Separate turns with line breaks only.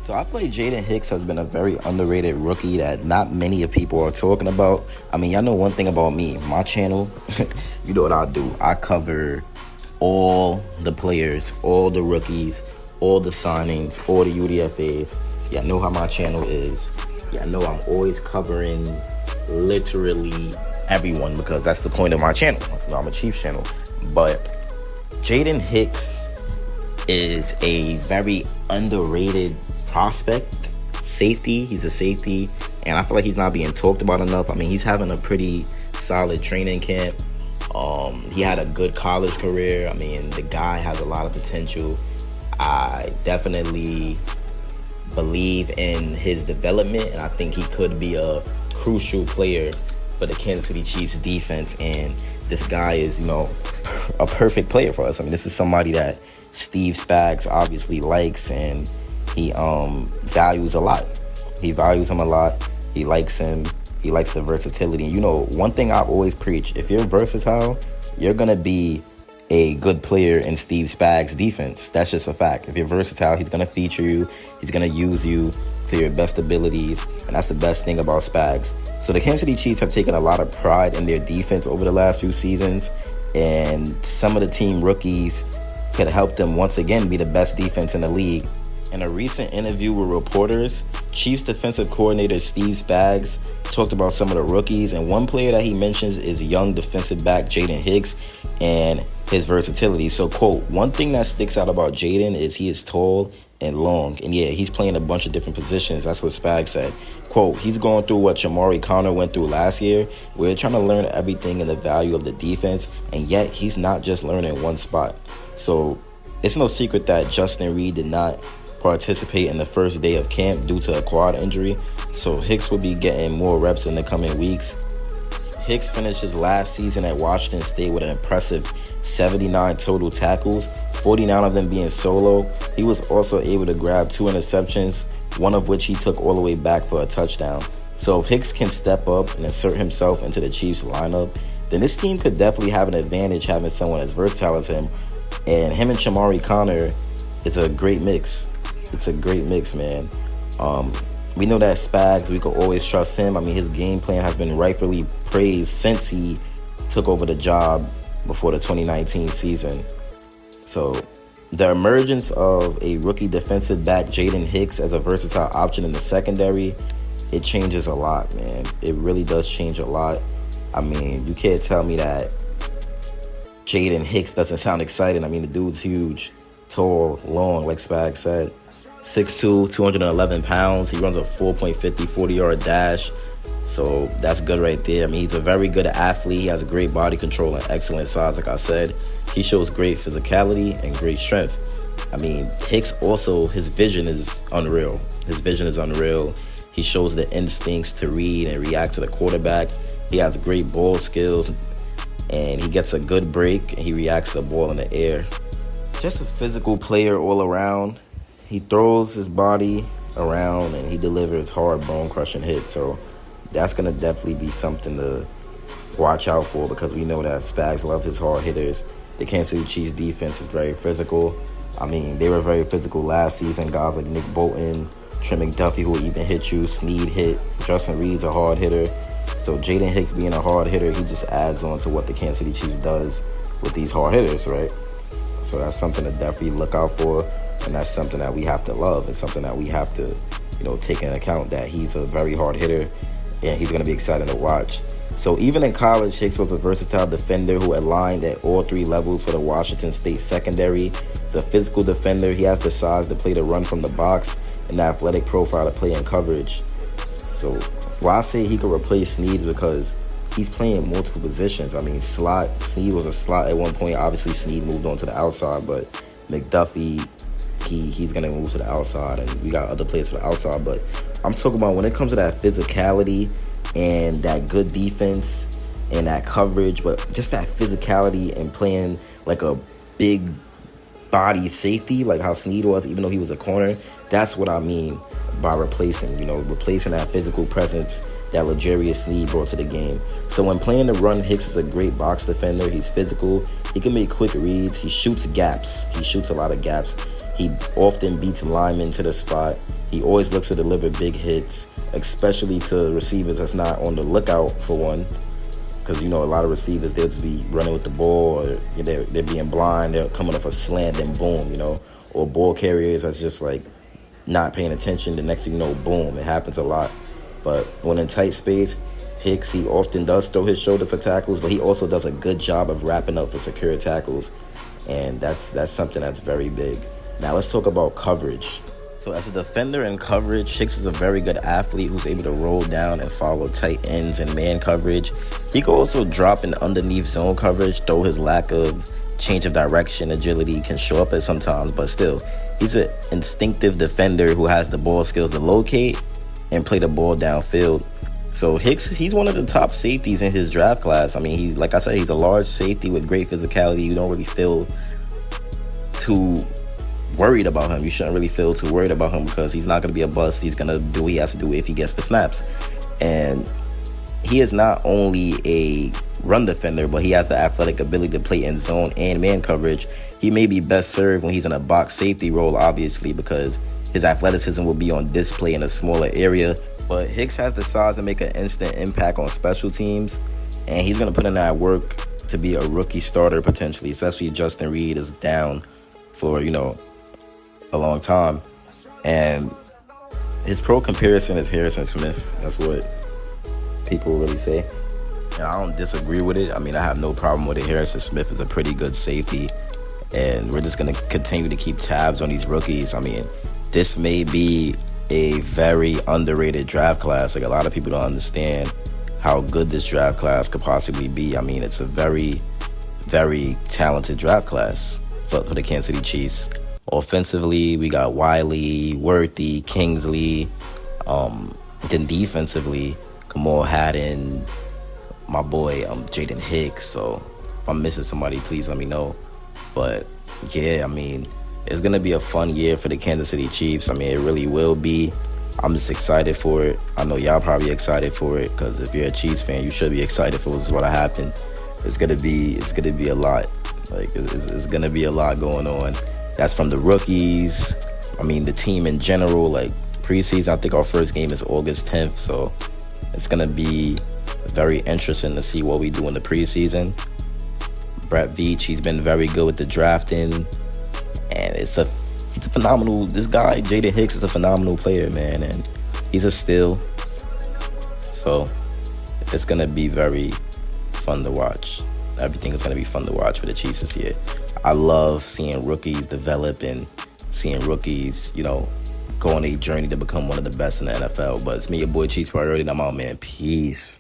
So I feel like Jaden Hicks has been a very underrated rookie that not many of people are talking about. I mean, y'all know one thing about me. My channel, you know what I do. I cover all the players, all the rookies, all the signings, all the UDFAs. Y'all know how my channel is. Y'all know I'm always covering literally everyone because that's the point of my channel. You know, I'm a Chiefs channel. But Jaden Hicks is a very underrated prospect safety. He's a safety, and I feel like he's not being talked about enough. I mean, he's having a pretty solid training camp. He had a good college career. I mean, the guy has a lot of potential. I definitely believe in his development, and I think he could be a crucial player for the Kansas City Chiefs defense. And this guy is, a perfect player for us. I mean, this is somebody that Steve Spags obviously likes, and he values a lot. He values him a lot. He likes him. He likes the versatility. And one thing I've always preached, if you're versatile, you're going to be a good player in Steve Spags' defense. That's just a fact. If you're versatile, he's going to feature you. He's going to use you to your best abilities, and that's the best thing about Spags. So the Kansas City Chiefs have taken a lot of pride in their defense over the last few seasons, and some of the team rookies could help them once again be the best defense in the league. In a recent interview with reporters, Chiefs defensive coordinator Steve Spags talked about some of the rookies, and one player that he mentions is young defensive back Jaden Hicks and his versatility. So, quote, one thing that sticks out about Jaden is he is tall and long, and yeah, he's playing a bunch of different positions. That's what Spags said. Quote, he's going through what Chamari Connor went through last year. We're trying to learn everything in the value of the defense, and yet he's not just learning one spot. So it's no secret that Justin Reed did not participate in the first day of camp due to a quad injury, so Hicks will be getting more reps in the coming weeks. Hicks finished his last season at Washington State with an impressive 79 total tackles, 49 of them being solo. He was also able to grab 2 interceptions, one of which he took all the way back for a touchdown. So if Hicks can step up and insert himself into the Chiefs lineup, then this team could definitely have an advantage having someone as versatile as him. And him and Chamari Connor is a great mix. It's a great mix, man. We know that Spags, we could always trust him. I mean, his game plan has been rightfully praised since he took over the job before the 2019 season. So the emergence of a rookie defensive back, Jaden Hicks, as a versatile option in the secondary, it changes a lot, man. It really does change a lot. I mean, you can't tell me that Jaden Hicks doesn't sound exciting. I mean, the dude's huge, tall, long, like Spags said. 6'2", 211 pounds. He runs a 4.50 40-yard dash. So that's good right there. I mean, he's a very good athlete. He has a great body control and excellent size, like I said. He shows great physicality and great strength. I mean, Hicks also, his vision is unreal. His vision is unreal. He shows the instincts to read and react to the quarterback. He has great ball skills, and he gets a good break, and he reacts to the ball in the air. Just a physical player all around. He throws his body around, and he delivers hard bone-crushing hits. So that's going to definitely be something to watch out for, because we know that Spags loves his hard hitters. The Kansas City Chiefs defense is very physical. I mean, they were very physical last season. Guys like Nick Bolton, Trent McDuffie, who will even hit you. Sneed hit. Justin Reed's a hard hitter. So Jaden Hicks being a hard hitter, he just adds on to what the Kansas City Chiefs does with these hard hitters, right? So that's something to definitely look out for. And that's something that we have to love, and something that we have to, take into account, that he's a very hard hitter, and he's going to be exciting to watch. So even in college, Hicks was a versatile defender who aligned at all 3 levels for the Washington State secondary. He's a physical defender. He has the size to play the run from the box and the athletic profile to play in coverage. So why I say he could replace Sneed is because he's playing multiple positions. I mean, slot. Sneed was a slot at one point. Obviously, Sneed moved on to the outside, but McDuffie, he's going to move to the outside, and we got other players for the outside. But I'm talking about when it comes to that physicality and that good defense and that coverage, but just that physicality and playing like a big body safety, like how Sneed was, even though he was a corner. That's what I mean by replacing that physical presence that L'Jarius Sneed brought to the game. So when playing the run, Hicks is a great box defender. He's physical. He can make quick reads. He shoots gaps. He shoots a lot of gaps. He often beats linemen to the spot. He always looks to deliver big hits, especially to receivers that's not on the lookout for one. Because, a lot of receivers, they'll just be running with the ball, or they're being blind, they're coming off a slant, then boom, or ball carriers that's just like not paying attention. The next thing you know, boom, it happens a lot. But when in tight space, Hicks, he often does throw his shoulder for tackles, but he also does a good job of wrapping up for secure tackles. And that's something that's very big. Now let's talk about coverage. So as a defender in coverage, Hicks is a very good athlete who's able to roll down and follow tight ends and man coverage. He can also drop in underneath zone coverage, though his lack of change of direction agility can show up at sometimes, but still, he's an instinctive defender who has the ball skills to locate and play the ball downfield. So Hicks, he's one of the top safeties in his draft class. I mean, like I said, he's a large safety with great physicality. You don't really feel too worried about him. You shouldn't really feel too worried about him because he's not going to be a bust. He's going to do what he has to do if he gets the snaps. And he is not only a run defender, but he has the athletic ability to play in zone and man coverage. He may be best served when he's in a box safety role, obviously, because his athleticism will be on display in a smaller area. But Hicks has the size to make an instant impact on special teams, and he's going to put in that work to be a rookie starter potentially, especially if Justin Reed is down for, a long time. And his pro comparison is Harrison Smith. That's what people really say. And I don't disagree with it. I mean, I have no problem with it. Harrison Smith is a pretty good safety, and we're just going to continue to keep tabs on these rookies. I mean, this may be a very underrated draft class. Like, a lot of people don't understand how good this draft class could possibly be. I mean, it's a very, very talented draft class for the Kansas City Chiefs. Offensively, we got Wiley, Worthy, Kingsley. Then defensively, Kamal Haddon, my boy Jaden Hicks. So if I'm missing somebody, please let me know. But yeah, I mean, it's going to be a fun year for the Kansas City Chiefs. I mean, it really will be. I'm just excited for it. I know y'all probably excited for it, because if you're a Chiefs fan, you should be excited for what's going to happen. It's gonna be a lot. Like, it's gonna be a lot going on. That's from the rookies. I mean, the team in general. Like, preseason, I think our first game is August 10th, so it's gonna be very interesting to see what we do in the preseason. Brett Veach, he's been very good with the drafting, and he's a phenomenal. This guy, Jaden Hicks, is a phenomenal player, man, and he's a steal. So it's gonna be very fun to watch. Everything is gonna be fun to watch for the Chiefs this year. I love seeing rookies develop and seeing rookies, go on a journey to become one of the best in the NFL. But it's me, your boy Chiefs Priority, and I'm out, man. Peace.